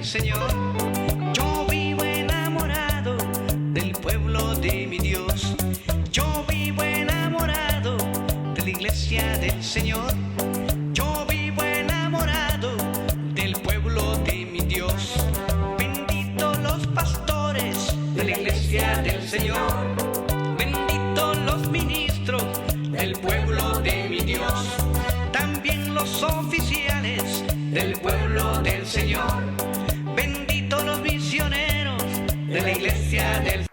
Señor. Yo vivo enamorado del pueblo de mi Dios. Yo vivo enamorado de la iglesia del Señor. Yo vivo enamorado del pueblo de mi Dios. Bendito los pastores de la iglesia del Señor. Bendito los ministros del pueblo de mi Dios. También los oficiales del pueblo del Señor. Bendito los misioneros de la iglesia del Señor.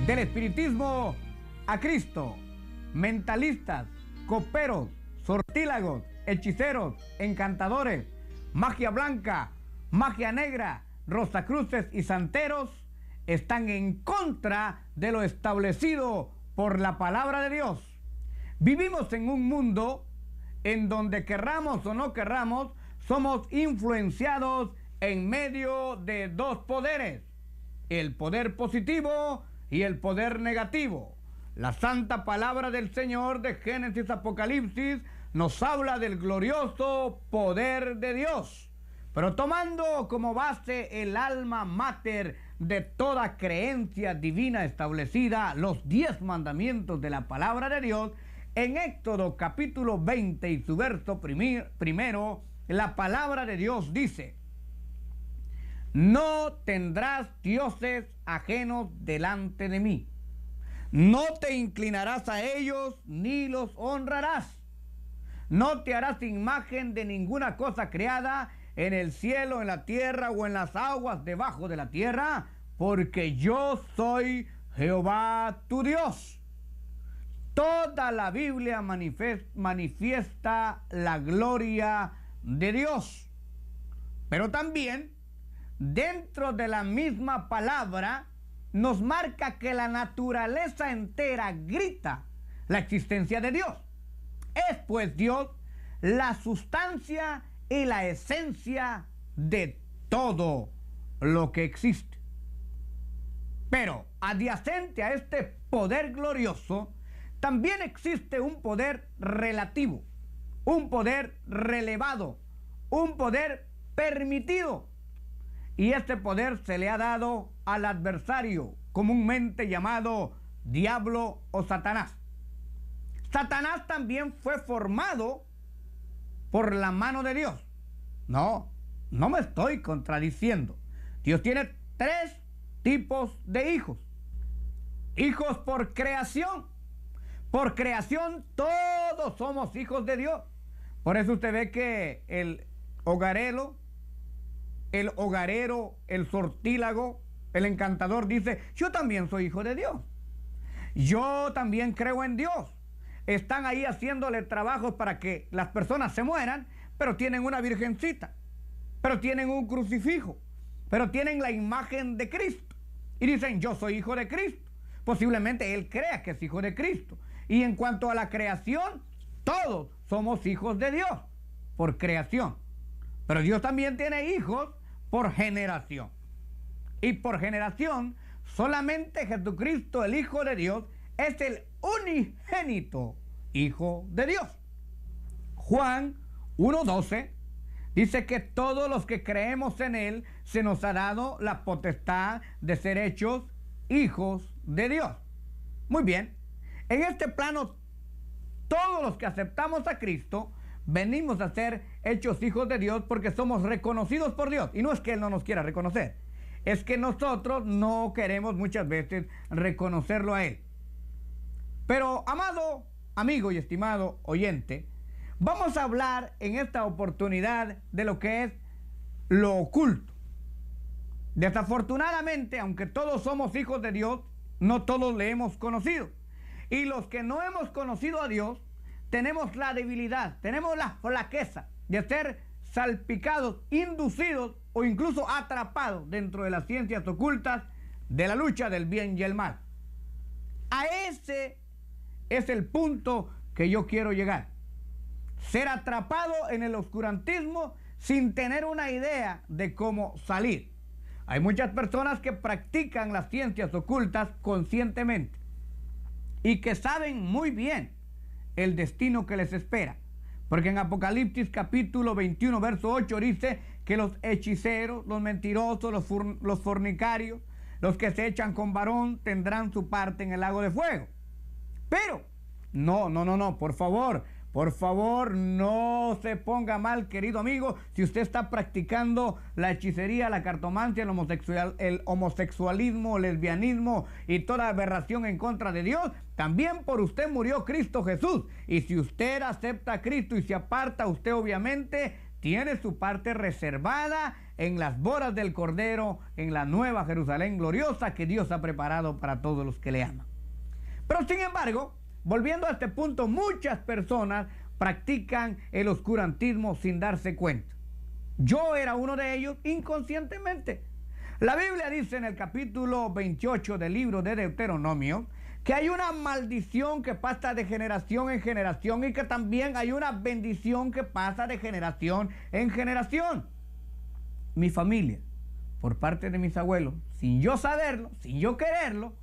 Del espiritismo a Cristo, mentalistas, coperos, sortílagos, hechiceros, encantadores, magia blanca, magia negra, rosacruces y santeros están en contra de lo establecido por la palabra de Dios. Vivimos en un mundo en donde querramos o no querramos, somos influenciados en medio de dos poderes, el poder positivo y el poder negativo. La santa palabra del Señor de Génesis Apocalipsis nos habla del glorioso poder de Dios. Pero tomando como base el alma mater de toda creencia divina establecida, los 10 mandamientos de la palabra de Dios, en Éxodo capítulo 20 y su verso primero, la palabra de Dios dice: no tendrás dioses ajenos delante de mí. No te inclinarás a ellos ni los honrarás. No te harás imagen de ninguna cosa creada en el cielo, en la tierra o en las aguas debajo de la tierra, porque yo soy Jehová tu Dios. Toda la Biblia manifiesta la gloria de Dios. Pero también dentro de la misma palabra nos marca que la naturaleza entera grita la existencia de Dios. Es pues Dios la sustancia y la esencia de todo lo que existe. Pero adyacente a este poder glorioso, también existe un poder relativo, un poder relevado, un poder permitido. Y este poder se le ha dado al adversario, comúnmente llamado diablo o Satanás. Satanás también fue formado por la mano de Dios. No me estoy contradiciendo. Dios tiene 3 tipos de hijos. Hijos por creación. Por creación todos somos hijos de Dios. Por eso usted ve que el hogarero, el sortílago, el encantador dice: yo también soy hijo de Dios. Yo también creo en Dios. Están ahí haciéndole trabajos para que las personas se mueran, pero tienen una virgencita, pero tienen un crucifijo, pero tienen la imagen de Cristo. Y dicen: yo soy hijo de Cristo. Posiblemente él crea que es hijo de Cristo. Y en cuanto a la creación, todos somos hijos de Dios por creación. Pero Dios también tiene hijos por generación. Y por generación, solamente Jesucristo, el Hijo de Dios, es el unigénito Hijo de Dios. Juan 1:12 dice que todos los que creemos en Él se nos ha dado la potestad de ser hechos hijos de Dios. Muy bien, en este plano, todos los que aceptamos a Cristo venimos a ser hechos hijos de Dios porque somos reconocidos por Dios. Y no es que Él no nos quiera reconocer, es que nosotros no queremos muchas veces reconocerlo a Él. Pero, amado amigo y estimado oyente, vamos a hablar en esta oportunidad de lo que es lo oculto. Desafortunadamente, aunque todos somos hijos de Dios, no todos le hemos conocido. Y los que no hemos conocido a Dios, tenemos la debilidad, tenemos la flaqueza de ser salpicados, inducidos o incluso atrapados dentro de las ciencias ocultas de la lucha del bien y el mal. A ese es el punto que yo quiero llegar. Ser atrapado en el oscurantismo sin tener una idea de cómo salir. Hay muchas personas que practican las ciencias ocultas conscientemente y que saben muy bien el destino que les espera. Porque en Apocalipsis capítulo 21, verso 8 dice que los hechiceros, los mentirosos, los fornicarios, los que se echan con varón tendrán su parte en el lago de fuego. Pero, no, por favor, no se ponga mal, querido amigo, si usted está practicando la hechicería, la cartomancia, el homosexualismo, el lesbianismo y toda aberración en contra de Dios. También por usted murió Cristo Jesús. Y si usted acepta a Cristo y se aparta, usted obviamente tiene su parte reservada en las bodas del Cordero, en la nueva Jerusalén gloriosa que Dios ha preparado para todos los que le aman. Pero sin embargo, volviendo a este punto, muchas personas practican el oscurantismo sin darse cuenta. Yo era uno de ellos inconscientemente. La Biblia dice en el capítulo 28 del libro de Deuteronomio que hay una maldición que pasa de generación en generación y que también hay una bendición que pasa de generación en generación. Mi familia, por parte de mis abuelos, sin yo saberlo, sin yo quererlo,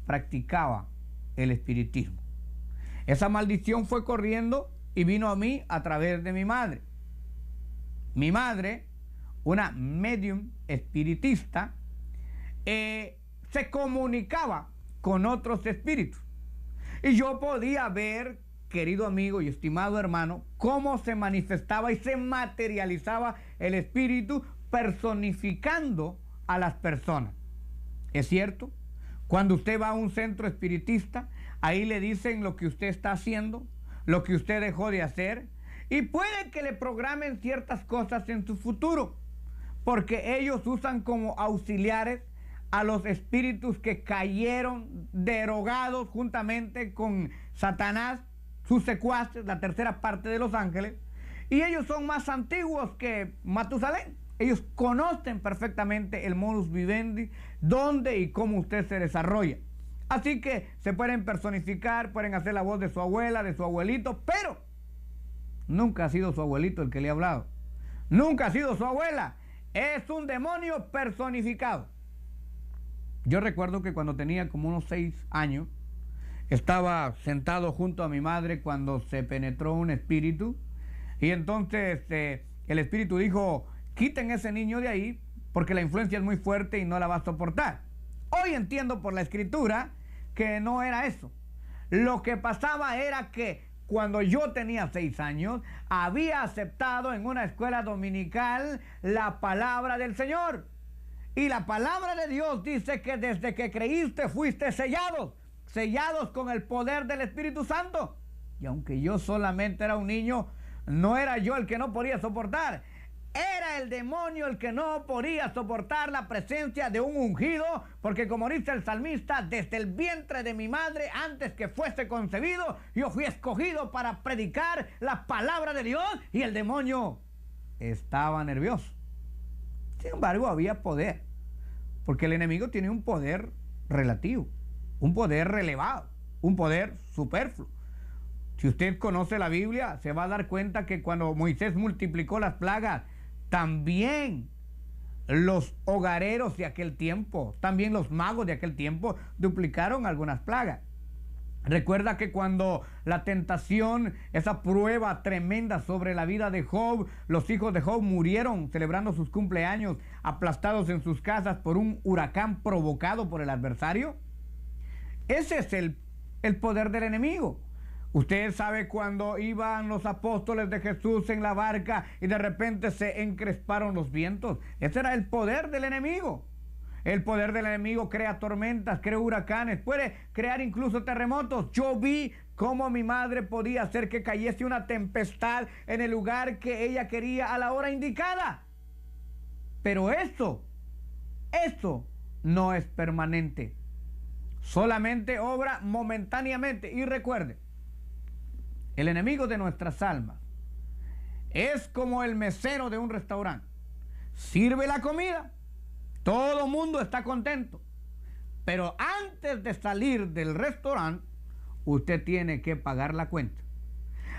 practicaba el espiritismo. Esa maldición fue corriendo y vino a mí a través de mi madre. Mi madre, una medium espiritista, se comunicaba con otros espíritus. Y yo podía ver, querido amigo y estimado hermano, cómo se manifestaba y se materializaba el espíritu personificando a las personas. ¿Es cierto? Cuando usted va a un centro espiritista, ahí le dicen lo que usted está haciendo, lo que usted dejó de hacer, y puede que le programen ciertas cosas en su futuro, porque ellos usan como auxiliares a los espíritus que cayeron derogados juntamente con Satanás, sus secuaces, la tercera parte de los ángeles, y ellos son más antiguos que Matusalén. Ellos conocen perfectamente el modus vivendi, dónde y cómo usted se desarrolla. Así que se pueden personificar, pueden hacer la voz de su abuela, de su abuelito, pero nunca ha sido su abuelito el que le ha hablado. Nunca ha sido su abuela. Es un demonio personificado. Yo recuerdo que cuando tenía como unos 6 años, estaba sentado junto a mi madre cuando se penetró un espíritu. Y entonces el espíritu dijo: quiten ese niño de ahí porque la influencia es muy fuerte y no la va a soportar. Hoy entiendo por la escritura que no era eso. Lo que pasaba era que cuando yo tenía 6 años, había aceptado en una escuela dominical la palabra del Señor. Y la palabra de Dios dice que desde que creíste fuiste sellados con el poder del Espíritu Santo. Y aunque yo solamente era un niño, no era yo el que no podía soportar. Era el demonio el que no podía soportar la presencia de un ungido, porque como dice el salmista, desde el vientre de mi madre, antes que fuese concebido, yo fui escogido para predicar la palabra de Dios, y el demonio estaba nervioso. Sin embargo, había poder, porque el enemigo tiene un poder relativo, un poder relevado, un poder superfluo. Si usted conoce la Biblia, se va a dar cuenta que cuando Moisés multiplicó las plagas, también los hogareros de aquel tiempo, también los magos de aquel tiempo, duplicaron algunas plagas. Recuerda que cuando la tentación, esa prueba tremenda sobre la vida de Job, los hijos de Job murieron celebrando sus cumpleaños, aplastados en sus casas por un huracán provocado por el adversario. Ese es el poder del enemigo. Usted sabe cuando iban los apóstoles de Jesús en la barca y de repente se encresparon los vientos. Ese era el poder del enemigo. El poder del enemigo crea tormentas, crea huracanes, puede crear incluso terremotos. Yo vi cómo mi madre podía hacer que cayese una tempestad en el lugar que ella quería a la hora indicada. Pero eso no es permanente. Solamente obra momentáneamente. Y recuerde, el enemigo de nuestras almas es como el mesero de un restaurante. Sirve la comida, todo el mundo está contento, pero antes de salir del restaurante, usted tiene que pagar la cuenta.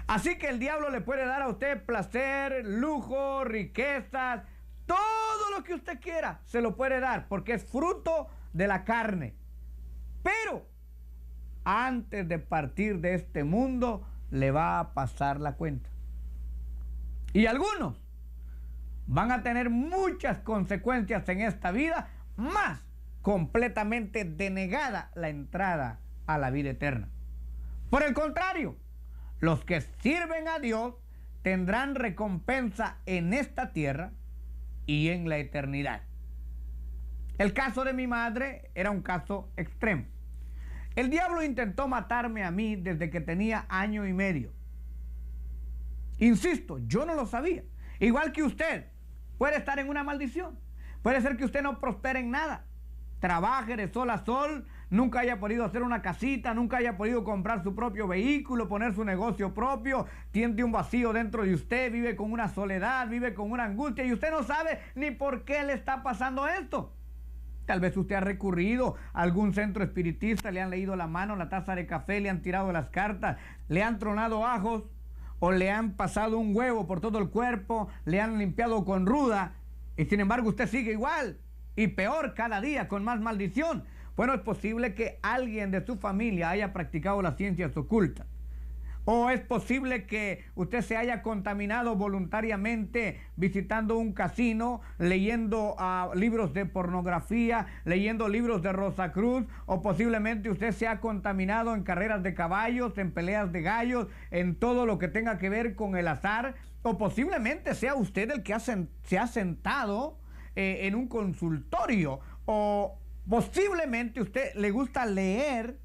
Así que el diablo le puede dar a usted placer, lujo, riquezas, todo todo lo que usted quiera se lo puede dar porque es fruto de la carne. Pero antes de partir de este mundo le va a pasar la cuenta. Y algunos van a tener muchas consecuencias en esta vida, más completamente denegada la entrada a la vida eterna. Por el contrario, los que sirven a Dios tendrán recompensa en esta tierra y en la eternidad. El caso de mi madre era un caso extremo. El diablo intentó matarme a mí desde que tenía 1 año y medio. Insisto, yo no lo sabía. Igual que usted, puede estar en una maldición. Puede ser que usted no prospere en nada. Trabaje de sol a sol, nunca haya podido hacer una casita, nunca haya podido comprar su propio vehículo, poner su negocio propio, tiene un vacío dentro de usted, vive con una soledad, vive con una angustia y usted no sabe ni por qué le está pasando esto. Tal vez usted ha recurrido a algún centro espiritista, le han leído la mano, la taza de café, le han tirado las cartas, le han tronado ajos o le han pasado un huevo por todo el cuerpo, le han limpiado con ruda y sin embargo usted sigue igual y peor cada día con más maldición. Bueno, es posible que alguien de su familia haya practicado las ciencias ocultas. O es posible que usted se haya contaminado voluntariamente visitando un casino, leyendo libros de pornografía, leyendo libros de Rosacruz, o posiblemente usted se ha contaminado en carreras de caballos, en peleas de gallos, en todo lo que tenga que ver con el azar, o posiblemente sea usted el que se ha sentado en un consultorio, o posiblemente usted le gusta leer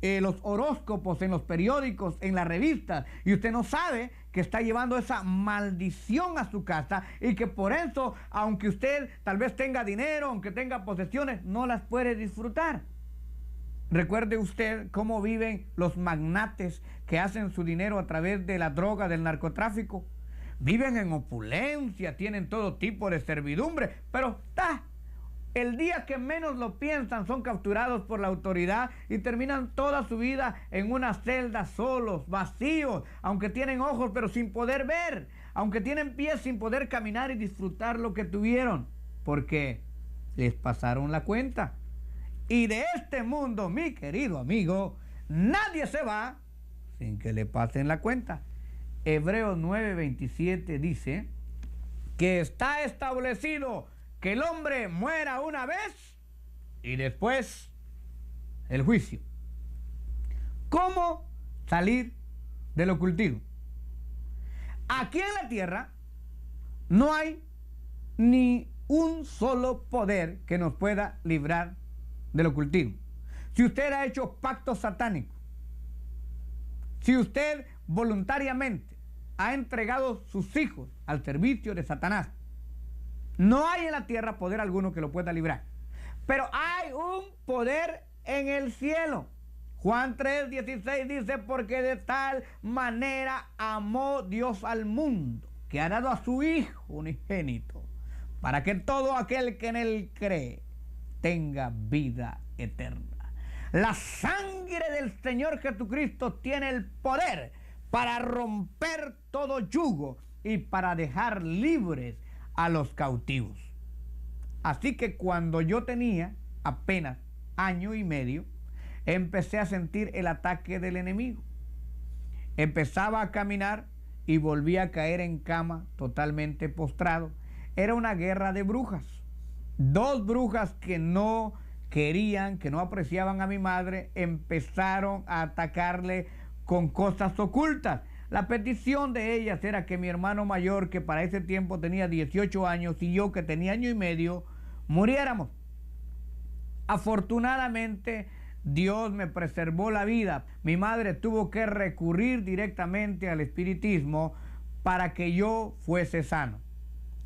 los horóscopos en los periódicos, en las revistas, y usted no sabe que está llevando esa maldición a su casa y que por eso, aunque usted tal vez tenga dinero, aunque tenga posesiones, no las puede disfrutar. Recuerde usted cómo viven los magnates que hacen su dinero a través de la droga, del narcotráfico. Viven en opulencia, tienen todo tipo de servidumbre, pero el día que menos lo piensan son capturados por la autoridad y terminan toda su vida en una celda solos, vacíos, aunque tienen ojos pero sin poder ver, aunque tienen pies sin poder caminar y disfrutar lo que tuvieron, porque les pasaron la cuenta. Y de este mundo, mi querido amigo, nadie se va sin que le pasen la cuenta. Hebreos 9:27 dice que está establecido que el hombre muera una vez y después el juicio. ¿Cómo salir del ocultismo? Aquí en la tierra no hay ni un solo poder que nos pueda librar del ocultismo. Si usted ha hecho pactos satánicos, si usted voluntariamente ha entregado sus hijos al servicio de Satanás, no hay en la tierra poder alguno que lo pueda librar. Pero hay un poder en el cielo. Juan 3:16 dice, porque de tal manera amó Dios al mundo, que ha dado a su Hijo unigénito, para que todo aquel que en él cree tenga vida eterna. La sangre del Señor Jesucristo tiene el poder para romper todo yugo y para dejar libres a los cautivos. Así que cuando yo tenía apenas 1 año y medio, empecé a sentir el ataque del enemigo. Empezaba a caminar y volvía a caer en cama totalmente postrado. Era una guerra de brujas. 2 brujas que no querían, que no apreciaban a mi madre, empezaron a atacarle con cosas ocultas. La petición de ellas era que mi hermano mayor, que para ese tiempo tenía 18 años, y yo, que tenía 1 año y medio, muriéramos. Afortunadamente, Dios me preservó la vida. Mi madre tuvo que recurrir directamente al espiritismo para que yo fuese sano.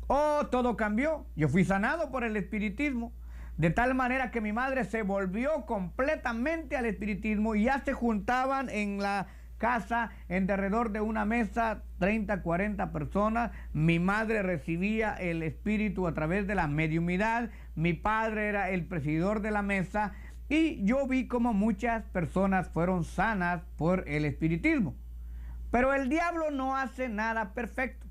Oh, todo cambió. Yo fui sanado por el espiritismo. De tal manera que mi madre se volvió completamente al espiritismo y ya se juntaban en la casa en derredor de una mesa 30, 40 personas. Mi madre recibía el espíritu a través de la mediumidad. Mi padre era el presidor de la mesa y yo vi como muchas personas fueron sanas por el espiritismo. Pero el diablo no hace nada perfecto.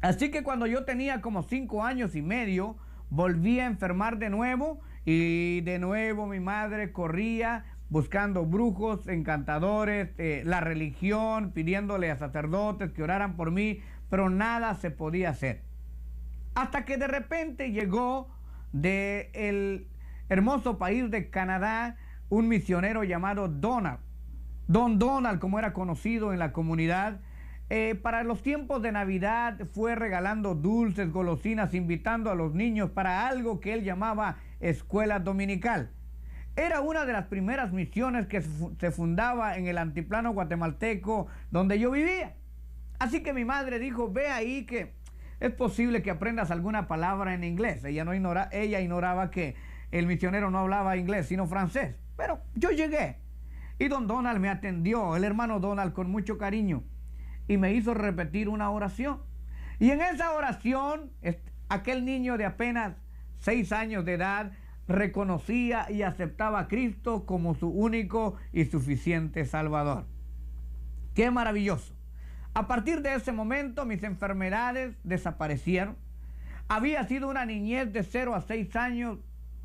Así que cuando yo tenía como 5 años y medio, volví a enfermar de nuevo y de nuevo mi madre corría buscando brujos, encantadores, la religión, pidiéndole a sacerdotes que oraran por mí, pero nada se podía hacer. Hasta que de repente llegó del hermoso país de Canadá un misionero llamado Donald. Don Donald, como era conocido en la comunidad, para los tiempos de Navidad fue regalando dulces, golosinas, invitando a los niños para algo que él llamaba escuela dominical. Era una de las primeras misiones que se fundaba en el antiplano guatemalteco donde yo vivía. Así que mi madre dijo, ve ahí que es posible que aprendas alguna palabra en inglés. Ella ignoraba que el misionero no hablaba inglés, sino francés. Pero yo llegué y don Donald me atendió, el hermano Donald, con mucho cariño, y me hizo repetir una oración. Y en esa oración, aquel niño de apenas 6 años de edad reconocía y aceptaba a Cristo como su único y suficiente Salvador. ¡Qué maravilloso! A partir de ese momento mis enfermedades desaparecieron. Había sido una niñez de 0 a 6 años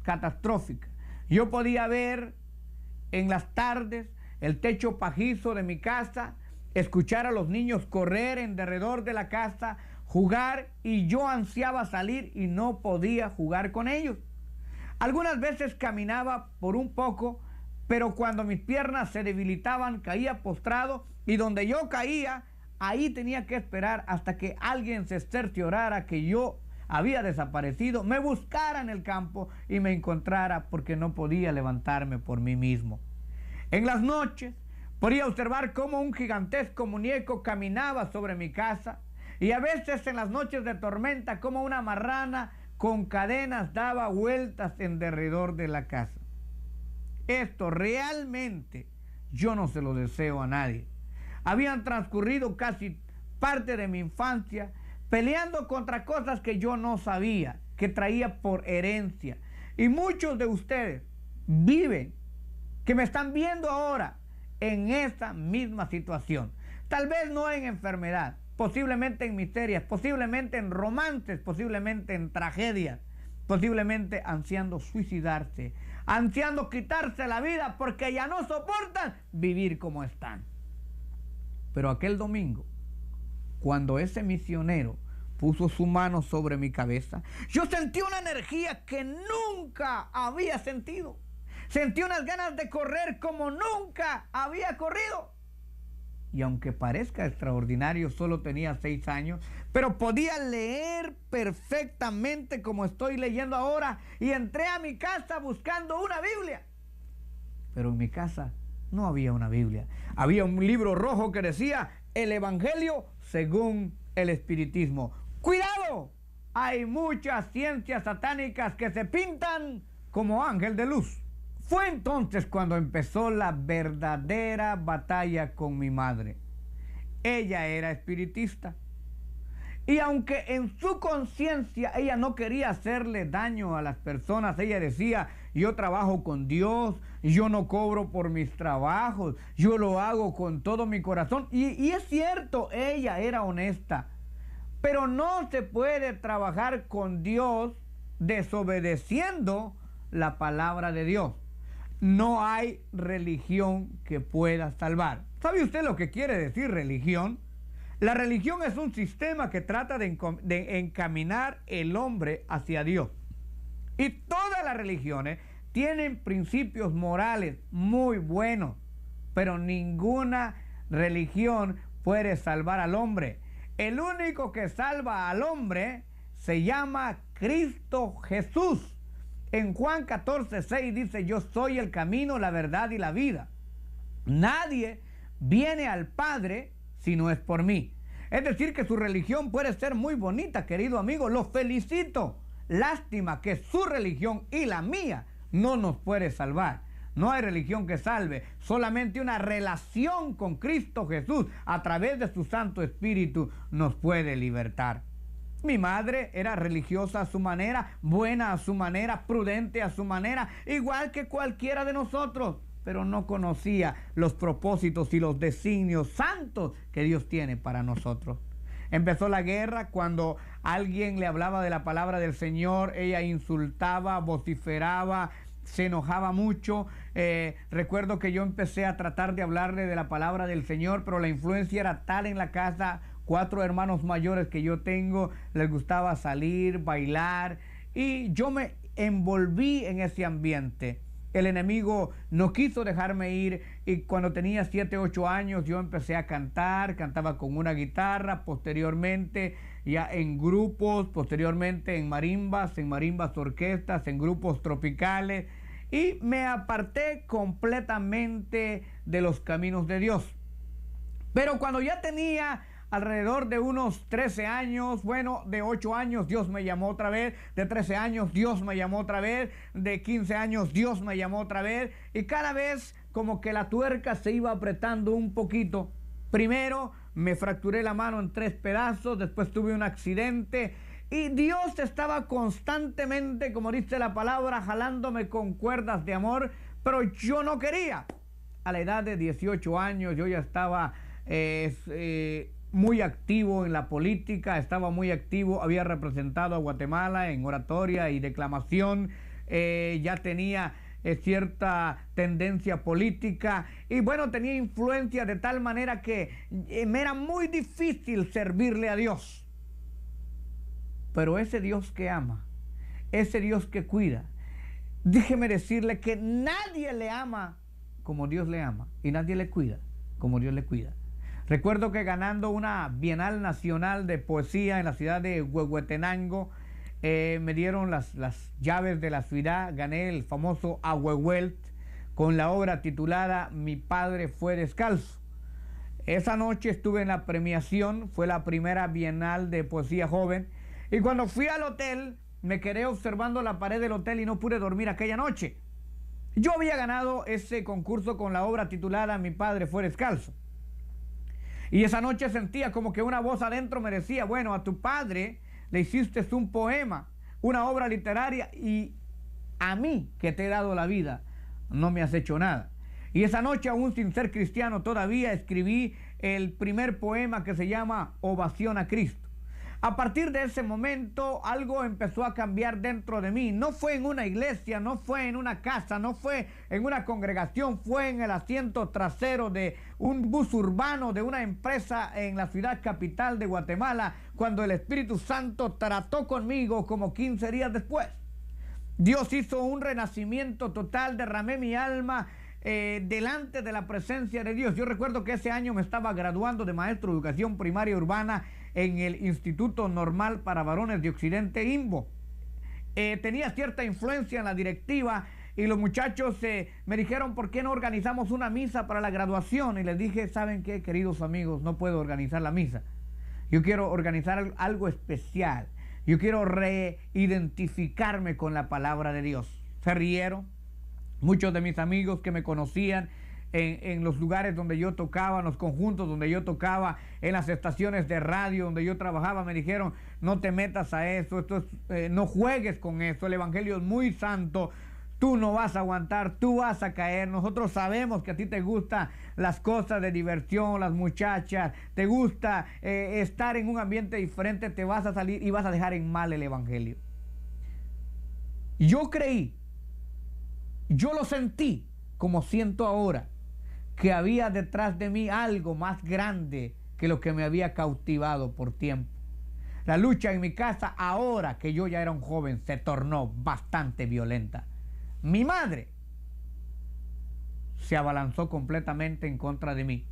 catastrófica. Yo podía ver en las tardes el techo pajizo de mi casa, escuchar a los niños correr en derredor de la casa, jugar, y yo ansiaba salir y no podía jugar con ellos. Algunas veces caminaba por un poco, pero cuando mis piernas se debilitaban caía postrado, y donde yo caía, ahí tenía que esperar hasta que alguien se cerciorara que yo había desaparecido, me buscara en el campo y me encontrara, porque no podía levantarme por mí mismo. En las noches podía observar cómo un gigantesco muñeco caminaba sobre mi casa, y a veces en las noches de tormenta como una marrana con cadenas daba vueltas en derredor de la casa. Esto realmente yo no se lo deseo a nadie. Habían transcurrido casi parte de mi infancia peleando contra cosas que yo no sabía, que traía por herencia. Y muchos de ustedes viven, que me están viendo ahora, en esa misma situación. Tal vez no en enfermedad, posiblemente en miserias, posiblemente en romances, posiblemente en tragedias, posiblemente ansiando suicidarse, ansiando quitarse la vida porque ya no soportan vivir como están. Pero aquel domingo, cuando ese misionero puso su mano sobre mi cabeza, yo sentí una energía que nunca había sentido. Sentí unas ganas de correr como nunca había corrido. Y aunque parezca extraordinario, solo tenía 6 años, pero podía leer perfectamente como estoy leyendo ahora, y entré a mi casa buscando una Biblia. Pero en mi casa no había una Biblia. Había un libro rojo que decía el Evangelio según el Espiritismo. ¡Cuidado! Hay muchas ciencias satánicas que se pintan como ángel de luz. Fue entonces cuando empezó la verdadera batalla con mi madre. Ella era espiritista. Y aunque en su conciencia ella no quería hacerle daño a las personas, ella decía, yo trabajo con Dios, yo no cobro por mis trabajos, yo lo hago con todo mi corazón. Y es cierto, ella era honesta. Pero no se puede trabajar con Dios desobedeciendo la palabra de Dios. No hay religión que pueda salvar. ¿Sabe usted lo que quiere decir religión? La religión es un sistema que trata de encaminar el hombre hacia Dios. Y todas las religiones tienen principios morales muy buenos, pero ninguna religión puede salvar al hombre. El único que salva al hombre se llama Cristo Jesús. En Juan 14:6 dice, yo soy el camino, la verdad y la vida. Nadie viene al Padre si no es por mí. Es decir, que su religión puede ser muy bonita, querido amigo, lo felicito. Lástima que su religión y la mía no nos puede salvar. No hay religión que salve, solamente una relación con Cristo Jesús a través de su Santo Espíritu nos puede libertar. Mi madre era religiosa a su manera, buena a su manera, prudente a su manera, igual que cualquiera de nosotros, pero no conocía los propósitos y los designios santos que Dios tiene para nosotros. empezó la guerra. Cuando alguien le hablaba de la palabra del Señor, ella insultaba, vociferaba, se enojaba mucho. Recuerdo que yo empecé a tratar de hablarle de la palabra del Señor, pero la influencia era tal en la casa. 4 hermanos mayores que yo tengo, les gustaba salir, bailar, y yo me envolví en ese ambiente. El enemigo no quiso dejarme ir, y cuando tenía 7, 8 años yo empecé a cantar, cantaba con una guitarra, posteriormente ya en grupos, posteriormente en marimbas orquestas, en grupos tropicales, y me aparté completamente de los caminos de Dios. Pero cuando ya tenía alrededor de unos 13 años, bueno, de 8 años Dios me llamó otra vez, de 13 años Dios me llamó otra vez, de 15 años Dios me llamó otra vez, y cada vez como que la tuerca se iba apretando un poquito. Primero me fracturé la mano en 3 pedazos, después tuve un accidente, y Dios estaba constantemente, como dice la palabra, jalándome con cuerdas de amor, pero yo no quería. A la edad de 18 años yo ya estaba muy activo en la política, estaba muy activo, había representado a Guatemala en oratoria y declamación, ya tenía cierta tendencia política, y bueno, tenía influencia de tal manera que me era muy difícil servirle a Dios. Pero ese Dios que ama, ese Dios que cuida, déjeme decirle que nadie le ama como Dios le ama, y nadie le cuida como Dios le cuida. Recuerdo que ganando una Bienal Nacional de Poesía en la ciudad de Huehuetenango, me dieron las llaves de la ciudad, gané el famoso Ahuehuelt con la obra titulada Mi padre fue descalzo. Esa noche estuve en la premiación, fue la primera Bienal de Poesía Joven, y cuando fui al hotel me quedé observando la pared del hotel y no pude dormir aquella noche. Yo había ganado ese concurso con la obra titulada Mi padre fue descalzo. Y esa noche sentía como que una voz adentro me decía, bueno, a tu padre le hiciste un poema, una obra literaria, y a mí, que te he dado la vida, no me has hecho nada. Y esa noche, aún sin ser cristiano todavía, escribí el primer poema que se llama Ovación a Cristo. A partir de ese momento algo empezó a cambiar dentro de mí. No fue en una iglesia, no fue en una casa, no fue en una congregación, fue en el asiento trasero de un bus urbano de una empresa en la ciudad capital de Guatemala, cuando el Espíritu Santo trató conmigo como 15 días después. Dios hizo un renacimiento total, derramé mi alma delante de la presencia de Dios. Yo recuerdo que ese año me estaba graduando de maestro de educación primaria urbana en el Instituto Normal para Varones de Occidente, INVO. Tenía cierta influencia en la directiva, y los muchachos me dijeron, ¿por qué no organizamos una misa para la graduación? Y les dije, ¿saben qué, queridos amigos? No puedo organizar la misa. Yo quiero organizar algo especial. Yo quiero reidentificarme con la palabra de Dios. Se rieron. Muchos de mis amigos que me conocían en los lugares donde yo tocaba, en los conjuntos donde yo tocaba, en las estaciones de radio donde yo trabajaba, me dijeron, no te metas a eso, no juegues con eso, el evangelio es muy santo, tú no vas a aguantar, tú vas a caer. Nosotros sabemos que a ti te gustan las cosas de diversión, las muchachas, te gusta estar en un ambiente diferente, te vas a salir y vas a dejar en mal el evangelio. Yo creí, yo lo sentí como siento ahora, que había detrás de mí algo más grande que lo que me había cautivado por tiempo. La lucha en mi casa, ahora que yo ya era un joven, se tornó bastante violenta. Mi madre se abalanzó completamente en contra de mí.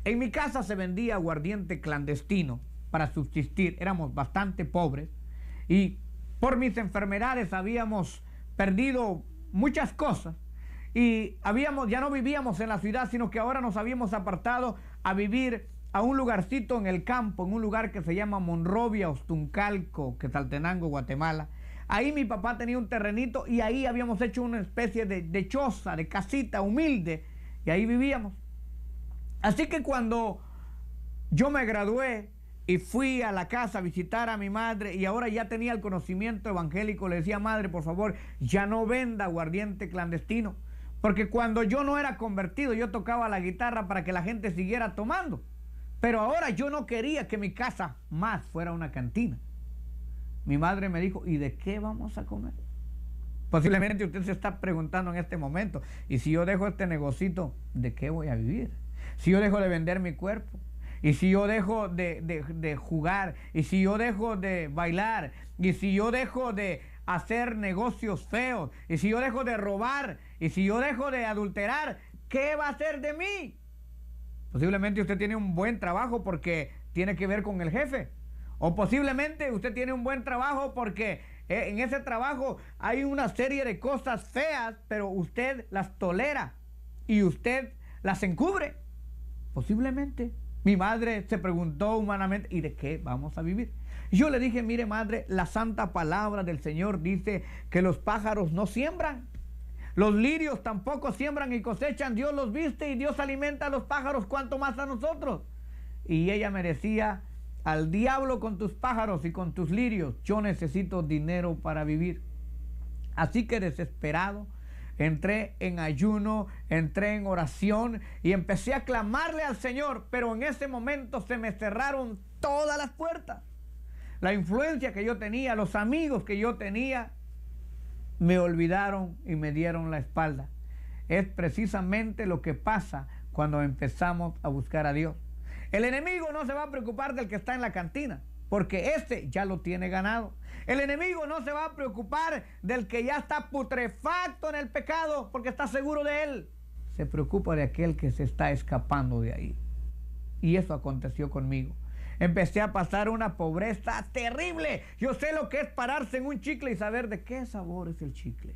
En mi casa se vendía aguardiente clandestino para subsistir. Éramos bastante pobres y por mis enfermedades habíamos perdido muchas cosas, y ya no vivíamos en la ciudad, sino que ahora nos habíamos apartado a vivir a un lugarcito en el campo, en un lugar que se llama Monrovia, Ostuncalco, Quetzaltenango, Guatemala. Ahí mi papá tenía un terrenito y ahí habíamos hecho una especie de choza, de casita humilde, y ahí vivíamos. Así que cuando yo me gradué y fui a la casa a visitar a mi madre, y ahora ya tenía el conocimiento evangélico, le decía, madre, por favor, ya no venda aguardiente clandestino, porque cuando yo no era convertido, yo tocaba la guitarra para que la gente siguiera tomando. Pero ahora yo no quería que mi casa más fuera una cantina. Mi madre me dijo, ¿y de qué vamos a comer? Posiblemente usted se está preguntando en este momento, ¿y si yo dejo este negocito, de qué voy a vivir? Si yo dejo de vender mi cuerpo, y si yo dejo de jugar, y si yo dejo de bailar, y si yo dejo de hacer negocios feos, y si yo dejo de robar, y si yo dejo de adulterar, ¿qué va a hacer de mí? Posiblemente usted tiene un buen trabajo porque tiene que ver con el jefe. O posiblemente usted tiene un buen trabajo porque en ese trabajo hay una serie de cosas feas, pero usted las tolera y usted las encubre. Posiblemente. Mi madre se preguntó humanamente, ¿y de qué vamos a vivir? Yo le dije, mire madre, la santa palabra del Señor dice que los pájaros no siembran. Los lirios tampoco siembran y cosechan. Dios los viste y Dios alimenta a los pájaros, cuanto más a nosotros. Y ella me decía, al diablo con tus pájaros y con tus lirios, yo necesito dinero para vivir. Así que desesperado, entré en ayuno, entré en oración y empecé a clamarle al Señor, pero en ese momento se me cerraron todas las puertas. La influencia que yo tenía, los amigos que yo tenía, me olvidaron y me dieron la espalda. Es precisamente lo que pasa cuando empezamos a buscar a Dios. El enemigo no se va a preocupar del que está en la cantina, porque ese ya lo tiene ganado. El enemigo no se va a preocupar del que ya está putrefacto en el pecado, porque está seguro de él. Se preocupa de aquel que se está escapando de ahí. Y eso aconteció conmigo. Empecé a pasar una pobreza terrible. Yo sé lo que es pararse en un chicle y saber de qué sabor es el chicle.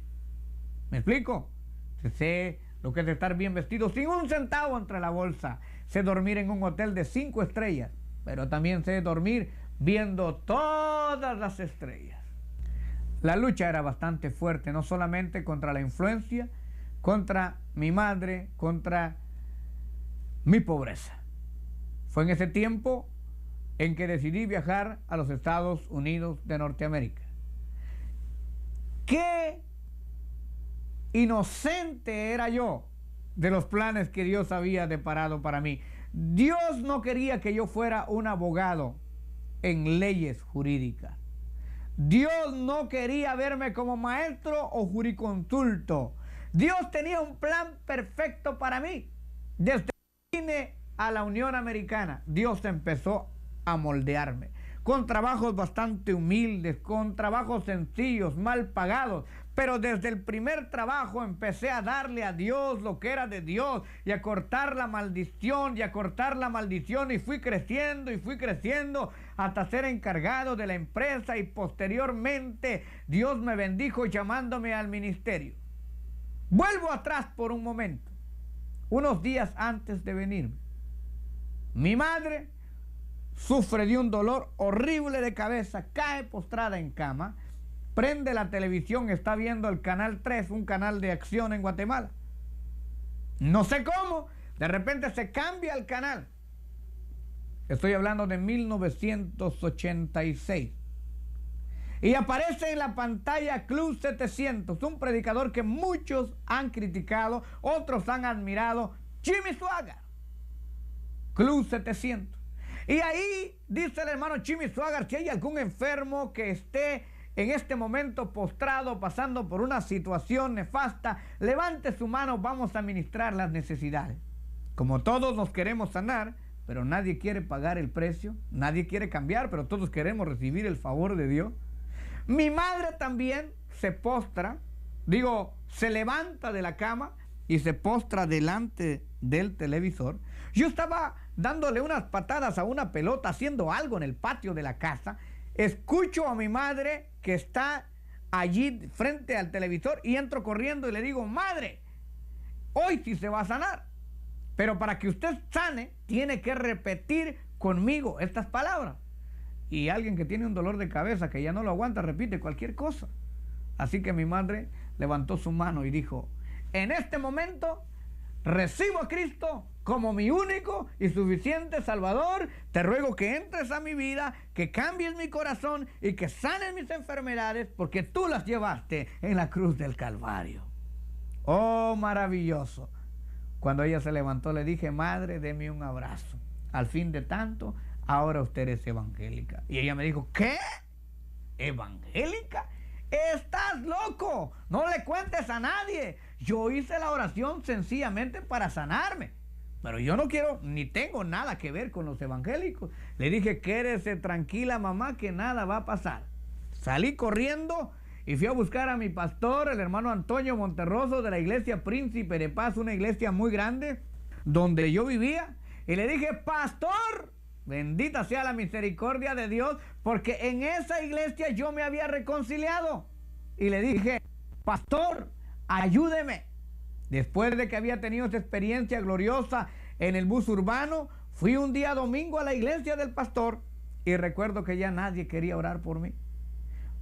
¿Me explico? Sé lo que es estar bien vestido sin un centavo entre la bolsa. Sé dormir en un hotel de 5 estrellas, pero también sé dormir viendo todas las estrellas. La lucha era bastante fuerte, no solamente contra la influencia, contra mi madre, contra mi pobreza. Fue en ese tiempo en que decidí viajar a los Estados Unidos de Norteamérica. ¡Qué inocente era yo de los planes que Dios había deparado para mí! Dios no quería que yo fuera un abogado en leyes jurídicas. Dios no quería verme como maestro o jurisconsulto. Dios tenía un plan perfecto para mí. Desde que vine a la Unión Americana, Dios empezó a moldearme, con trabajos bastante humildes, con trabajos sencillos, mal pagados, pero desde el primer trabajo empecé a darle a Dios lo que era de Dios y a cortar la maldición y fui creciendo hasta ser encargado de la empresa y posteriormente Dios me bendijo llamándome al ministerio. Vuelvo atrás por un momento, unos días antes de venirme. Mi madre sufre de un dolor horrible de cabeza, cae postrada en cama, prende la televisión, está viendo el canal 3, un canal de acción en Guatemala. No sé cómo, de repente se cambia el canal. Estoy hablando de 1986. Y aparece en la pantalla Club 700, un predicador que muchos han criticado, otros han admirado, Jimmy Swaggart. Club 700. Y ahí dice el hermano Jimmy Swaggart, si hay algún enfermo que esté en este momento postrado, pasando por una situación nefasta, levante su mano, vamos a ministrar las necesidades. Como todos nos queremos sanar, pero nadie quiere pagar el precio, nadie quiere cambiar, pero todos queremos recibir el favor de Dios. Mi madre también se postra, se levanta de la cama y se postra delante del televisor. Yo estaba dándole unas patadas a una pelota, haciendo algo en el patio de la casa. Escucho a mi madre que está allí frente al televisor y entro corriendo y le digo, madre, hoy sí se va a sanar, pero para que usted sane tiene que repetir conmigo estas palabras. Y alguien que tiene un dolor de cabeza que ya no lo aguanta repite cualquier cosa. Así que mi madre levantó su mano y dijo, en este momento recibo a Cristo como mi único y suficiente Salvador. Te ruego que entres a mi vida, que cambies mi corazón y que sanes mis enfermedades, porque tú las llevaste en la cruz del Calvario. Oh, maravilloso. Cuando ella se levantó le dije, madre, deme un abrazo. al fin de tanto, ahora usted es evangélica. Y ella me dijo, ¿qué? ¿Evangélica? ¡Estás loco! No le cuentes a nadie. Yo hice la oración sencillamente para sanarme. Pero yo no quiero, ni tengo nada que ver con los evangélicos. Le dije, quédese tranquila, mamá, que nada va a pasar. Salí corriendo y fui a buscar a mi pastor, el hermano Antonio Monterroso, de la iglesia Príncipe de Paz, una iglesia muy grande, donde yo vivía. Y le dije, pastor, bendita sea la misericordia de Dios, porque en esa iglesia yo me había reconciliado. Y le dije, pastor, ayúdeme. Después de que había tenido esa experiencia gloriosa en el bus urbano, fui un día domingo a la iglesia del pastor y recuerdo que ya nadie quería orar por mí.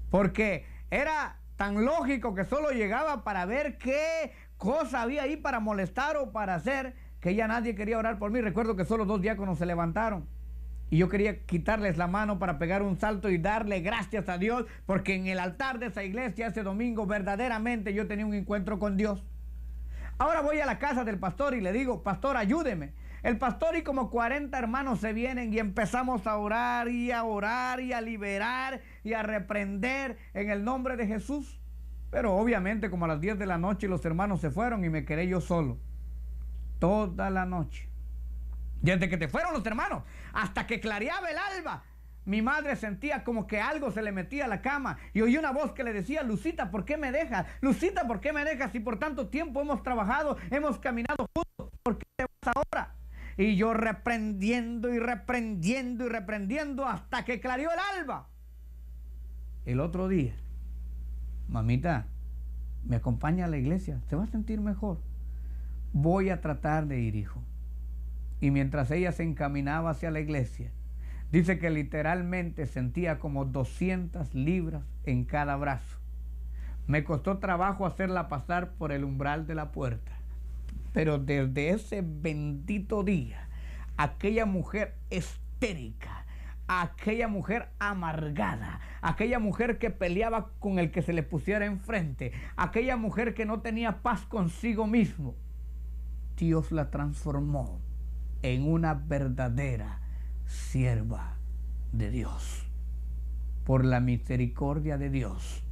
Porque era tan lógico que solo llegaba para ver qué cosa había ahí para molestar o para hacer, que ya nadie quería orar por mí. Recuerdo que solo 2 diáconos se levantaron. Y yo quería quitarles la mano para pegar un salto y darle gracias a Dios, porque en el altar de esa iglesia ese domingo verdaderamente yo tenía un encuentro con Dios. Ahora voy a la casa del pastor y le digo, pastor, ayúdeme. El pastor y como 40 hermanos se vienen y empezamos a orar y a liberar y a reprender en el nombre de Jesús. Pero obviamente como a las 10 de la noche los hermanos se fueron y me quedé yo solo. Toda la noche. Desde que te fueron los hermanos hasta que clareaba el alba, mi madre sentía como que algo se le metía a la cama y oí una voz que le decía, Lucita, ¿por qué me dejas? Lucita, ¿por qué me dejas? Si por tanto tiempo hemos trabajado, hemos caminado juntos, ¿por qué te vas ahora? Y yo reprendiendo y reprendiendo y reprendiendo hasta que clareó el alba. El otro día, mamita, me acompaña a la iglesia, se va a sentir mejor. Voy a tratar de ir, hijo. Y mientras ella se encaminaba hacia la iglesia, dice que literalmente sentía como 200 libras en cada brazo. Me costó trabajo hacerla pasar por el umbral de la puerta. Pero desde ese bendito día, aquella mujer histérica, aquella mujer amargada, aquella mujer que peleaba con el que se le pusiera enfrente, aquella mujer que no tenía paz consigo mismo, Dios la transformó en una verdadera sierva de Dios. Por la misericordia de Dios,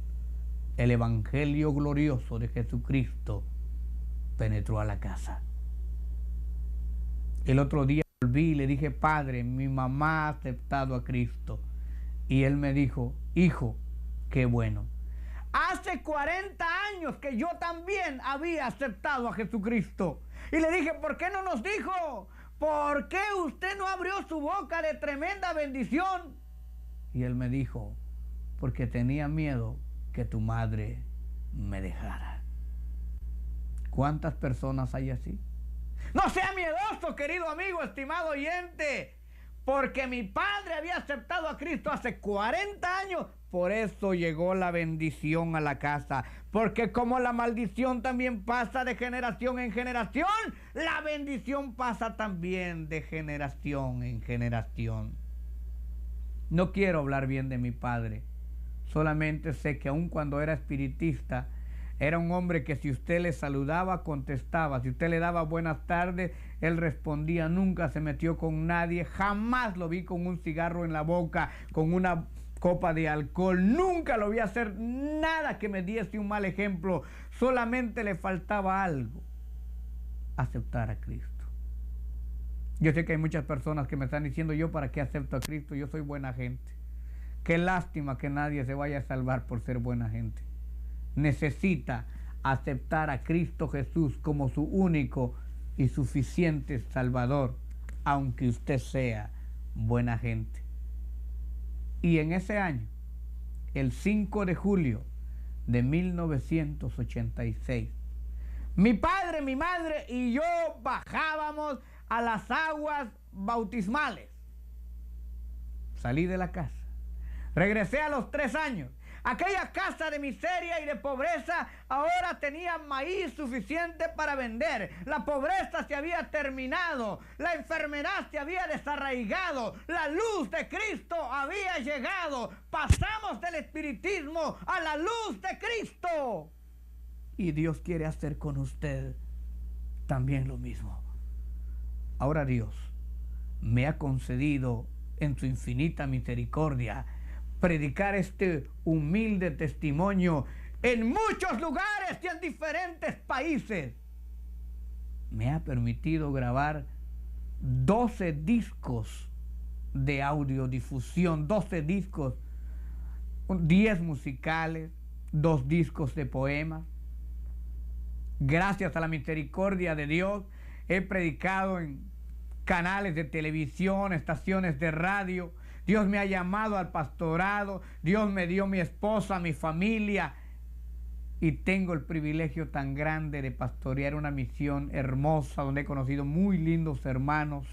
el evangelio glorioso de Jesucristo penetró a la casa. El otro día volví y le dije, padre, mi mamá ha aceptado a Cristo. Y él me dijo, hijo, qué bueno. Hace 40 años que yo también había aceptado a Jesucristo. Y le dije, ¿por qué no nos dijo? ¿Por qué usted no abrió su boca de tremenda bendición? Y él me dijo, porque tenía miedo que tu madre me dejara. ¿Cuántas personas hay así? No sea miedoso, querido amigo, estimado oyente, porque mi padre había aceptado a Cristo hace 40 años. Por eso llegó la bendición a la casa. Porque como la maldición también pasa de generación en generación, la bendición pasa también de generación en generación. No quiero hablar bien de mi padre. Solamente sé que aun cuando era espiritista, era un hombre que si usted le saludaba, contestaba. Si usted le daba buenas tardes, él respondía. Nunca se metió con nadie. Jamás lo vi con un cigarro en la boca, con una copa de alcohol. Nunca lo vi hacer nada que me diese un mal ejemplo. Solamente le faltaba algo: aceptar a Cristo. Yo sé que hay muchas personas que me están diciendo, ¿yo para qué acepto a Cristo? Yo soy buena gente. Qué lástima que nadie se vaya a salvar por ser buena gente. Necesita aceptar a Cristo Jesús como su único y suficiente Salvador, aunque usted sea buena gente. Y en ese año, el 5 de julio de 1986, mi padre, mi madre y yo bajábamos a las aguas bautismales. Salí de la casa. Regresé a los 3 años. Aquella casa de miseria y de pobreza ahora tenía maíz suficiente para vender. La pobreza se había terminado. La enfermedad se había desarraigado. La luz de Cristo había llegado. Pasamos del espiritismo a la luz de Cristo. Y Dios quiere hacer con usted también lo mismo. Ahora Dios me ha concedido en su infinita misericordia predicar este humilde testimonio en muchos lugares y en diferentes países. Me ha permitido grabar 12 discos de audiodifusión, 12 discos, 10 musicales, 2 discos de poemas. Gracias a la misericordia de Dios, he predicado en canales de televisión, estaciones de radio. Dios me ha llamado al pastorado, Dios me dio mi esposa, mi familia, y tengo el privilegio tan grande de pastorear una misión hermosa donde he conocido muy lindos hermanos,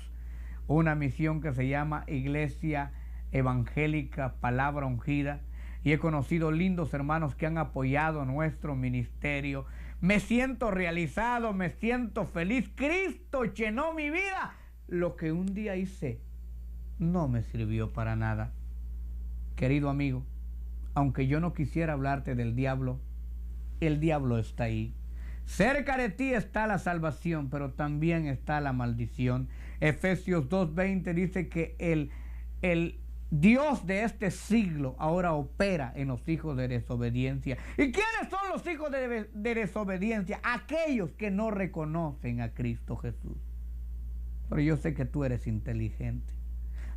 una misión que se llama Iglesia Evangélica Palabra Ungida, y he conocido lindos hermanos que han apoyado nuestro ministerio. Me siento realizado, me siento feliz. Cristo llenó mi vida. Lo que un día hice no me sirvió para nada. Querido amigo, aunque yo no quisiera hablarte del diablo, el diablo está ahí. Cerca de ti está la salvación, pero también está la maldición. Efesios 2:20 dice que el Dios de este siglo ahora opera en los hijos de desobediencia. ¿Y quiénes son los hijos de desobediencia? Aquellos que no reconocen a Cristo Jesús. Pero yo sé que tú eres inteligente.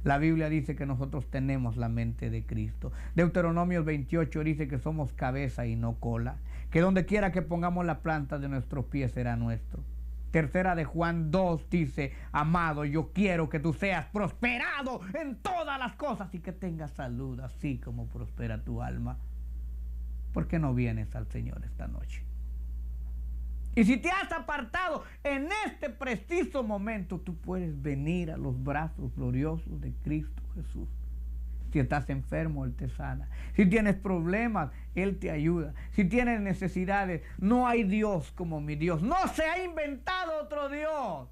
La Biblia dice que nosotros tenemos la mente de Cristo. Deuteronomio 28 dice que somos cabeza y no cola, que donde quiera que pongamos la planta de nuestros pies será nuestro. Tercera de Juan 2 dice: amado, yo quiero que tú seas prosperado en todas las cosas y que tengas salud, así como prospera tu alma. ¿Por qué no vienes al Señor esta noche? Y si te has apartado en este preciso momento, tú puedes venir a los brazos gloriosos de Cristo Jesús. Si estás enfermo, Él te sana. Si tienes problemas, Él te ayuda. Si tienes necesidades, no hay Dios como mi Dios. No se ha inventado otro Dios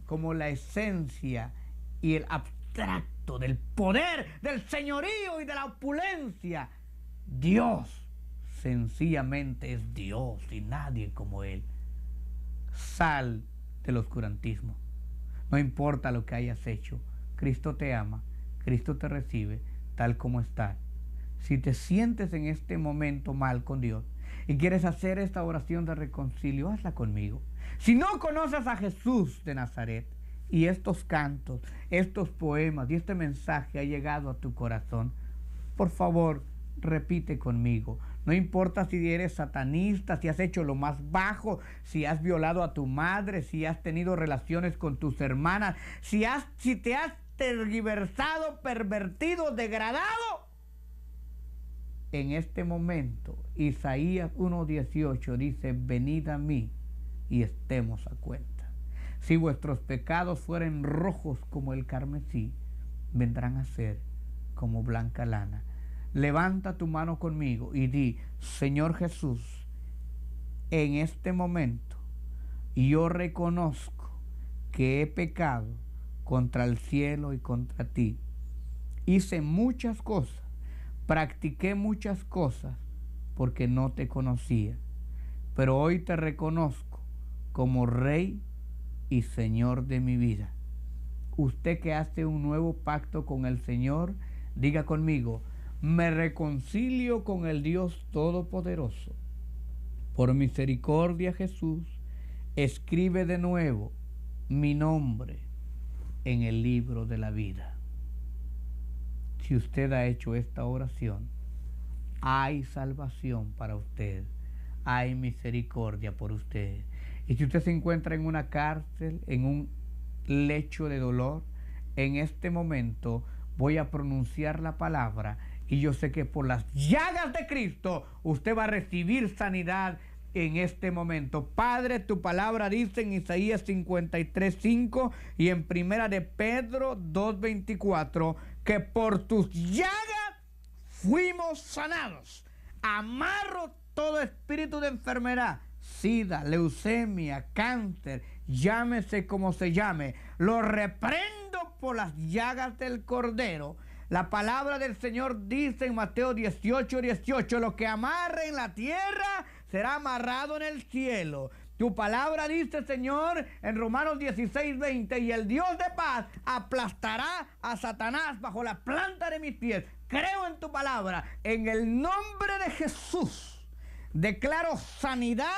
como la esencia y el abstracto del poder, del señorío y de la opulencia. Dios sencillamente es Dios y nadie como Él. Sal del oscurantismo. No importa lo que hayas hecho, Cristo te ama, Cristo te recibe tal como estás. Si te sientes en este momento mal con Dios y quieres hacer esta oración de reconcilio, hazla conmigo. Si no conoces a Jesús de Nazaret y estos cantos, estos poemas y este mensaje ha llegado a tu corazón, por favor, repite conmigo. No importa si eres satanista, si has hecho lo más bajo, si has violado a tu madre, si has tenido relaciones con tus hermanas, si te has tergiversado, pervertido, degradado. En este momento, Isaías 1:18 dice: venid a mí y estemos a cuenta. Si vuestros pecados fueren rojos como el carmesí, vendrán a ser como blanca lana. Levanta tu mano conmigo y di: Señor Jesús, en este momento yo reconozco que he pecado contra el cielo y contra ti. Hice muchas cosas, practiqué muchas cosas porque no te conocía, pero hoy te reconozco como Rey y Señor de mi vida. Usted que hace un nuevo pacto con el Señor, diga conmigo: me reconcilio con el Dios Todopoderoso. Por misericordia, Jesús, escribe de nuevo mi nombre en el libro de la vida. Si usted ha hecho esta oración, hay salvación para usted, hay misericordia por usted. Y si usted se encuentra en una cárcel, en un lecho de dolor, en este momento voy a pronunciar la palabra y yo sé que por las llagas de Cristo usted va a recibir sanidad en este momento. Padre, tu palabra dice en Isaías 53:5 y en Primera de Pedro 2:24 que por tus llagas fuimos sanados. Amarro todo espíritu de enfermedad, sida, leucemia, cáncer, llámese como se llame, lo reprendo por las llagas del Cordero. La palabra del Señor dice en Mateo 18:18, lo que amarre en la tierra será amarrado en el cielo. Tu palabra dice, Señor, en Romanos 16:20, y el Dios de paz aplastará a Satanás bajo la planta de mis pies. Creo en tu palabra. En el nombre de Jesús, declaro sanidad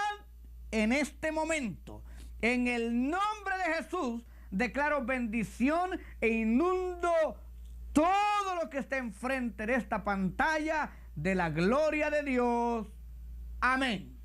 en este momento. En el nombre de Jesús, declaro bendición e inundo todo lo que esté enfrente de esta pantalla de la gloria de Dios. Amén.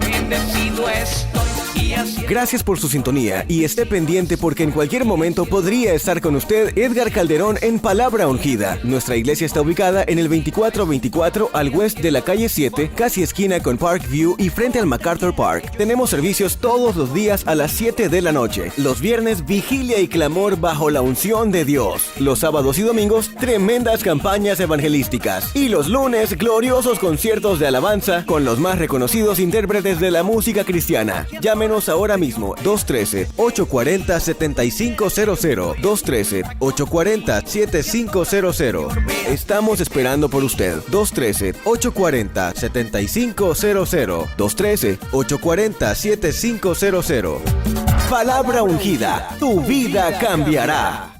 Bendecido estoy y así. Gracias por su sintonía y esté pendiente porque en cualquier momento podría estar con usted Edgar Calderón en Palabra Ungida. Nuestra iglesia está ubicada en el 2424 al west de la calle 7, casi esquina con Parkview y frente al MacArthur Park. Tenemos servicios todos los días a las 7 de la noche. Los viernes, vigilia y clamor bajo la unción de Dios. Los sábados y domingos, tremendas campañas evangelísticas. Y los lunes, gloriosos conciertos de alabanza con los más reconocidos intérpretes de la música cristiana. Llámenos ahora mismo, 213-840-7500, 213-840-7500. Estamos esperando por usted, 213-840-7500, 213-840-7500. Palabra ungida, tu vida cambiará.